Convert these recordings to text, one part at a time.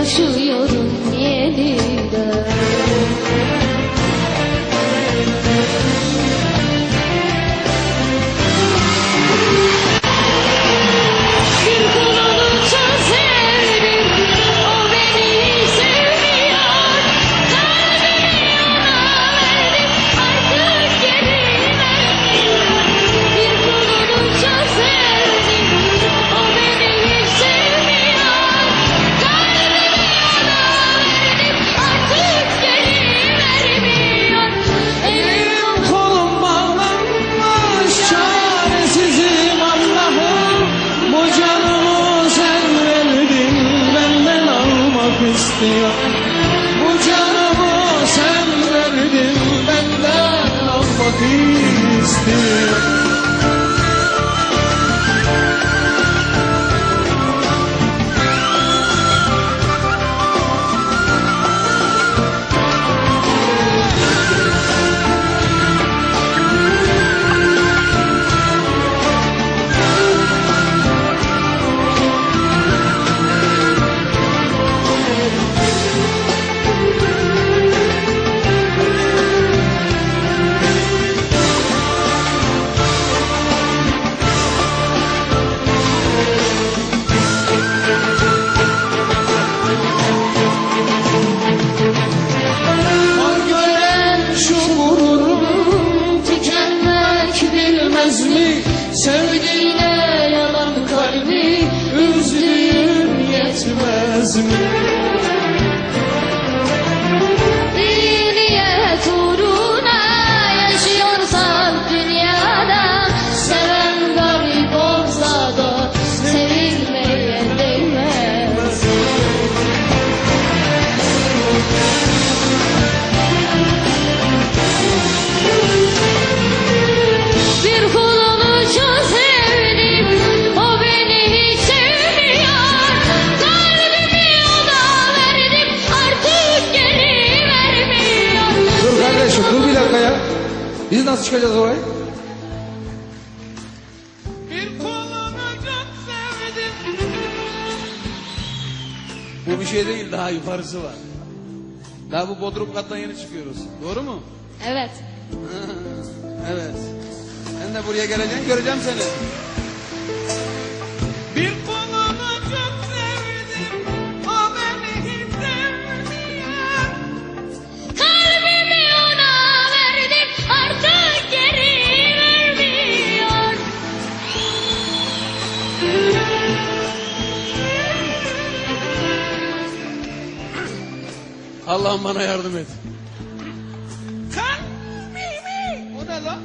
yaşıyorum yeniden. Bu canımı sen verdin, benden almak istiyor. Sevdiğine yalan kalbi üzdüğün yetmez mi? Bir niyet uğruna yaşıyorsan dünyada, seven garip olsa da sevilmeye değmez. Bir kulunu çok sevdim, o beni hiç sevmiyor. Kalbimi ona verdim, artık geri vermiyor. Dur kardeşim, dur bir dakika ya. Biz nasıl çıkacağız oraya? Bir kulunu çok sevdim. Bu bir şey değil, daha yukarısı var. Daha bu Bodrum kattan yeni çıkıyoruz. Doğru mu? Evet. Evet. Sen de buraya geleceksin, göreceğim seni. Bir kulunu çok sevdim. O beni hiç sevmiyor. Kalbimi ona verdim, artık geri vermiyor. Allah'ım bana yardım et. Kalbimi, O ne lan?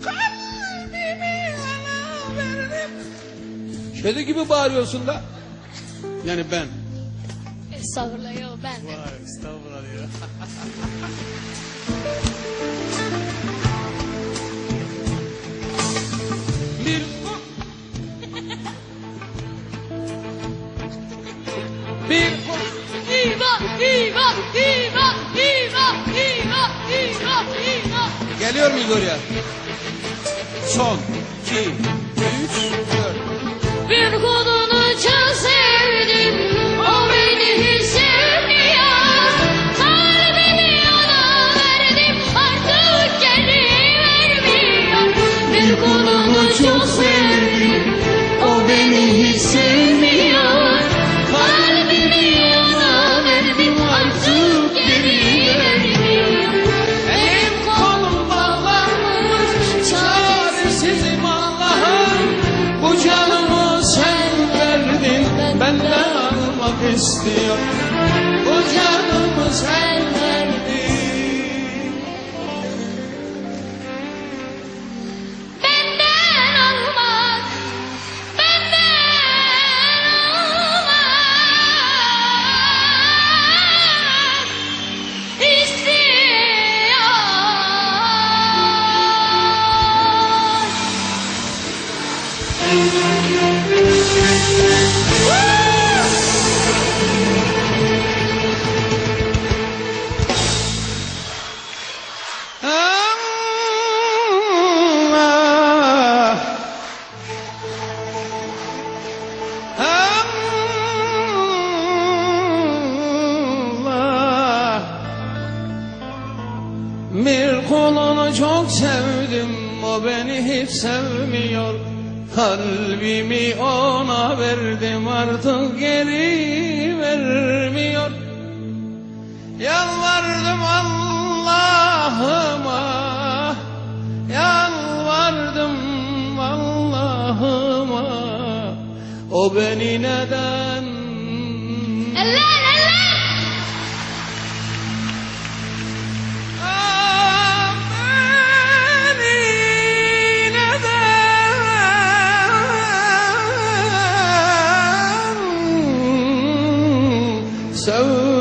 kalbimi ona verdim. Kedi gibi bağırıyorsun da. Yani ben. Estağfurullah, yok ben. Vay estağfurullah ya. Bir Bir İva, İva, İva, İva, İva, İva, İva. Geliyor muyuz oraya? Son 2 3 4. Bir kulunu çok sevdim, o beni hiç sevmiyor. Kalbimi ona verdim, artık geri vermiyor. Bir kulunu çok sevdim, o beni hiç sevmiyor. Kalbimi ona verdim, artık geri vermiyor. Elim kolum bağlanmış, Çaresizim Allah'ım, bu canımı sen verdin, benden almak istiyor. Bu canımı sen verdin. benden almak, benden almak istiyor. onu çok sevdim, o beni hiç sevmiyor. Kalbimi ona verdim, artık geri vermiyor. Yalvardım Allah'ıma, yalvardım Allah'ıma, o beni neden Eller eller. Sevdim.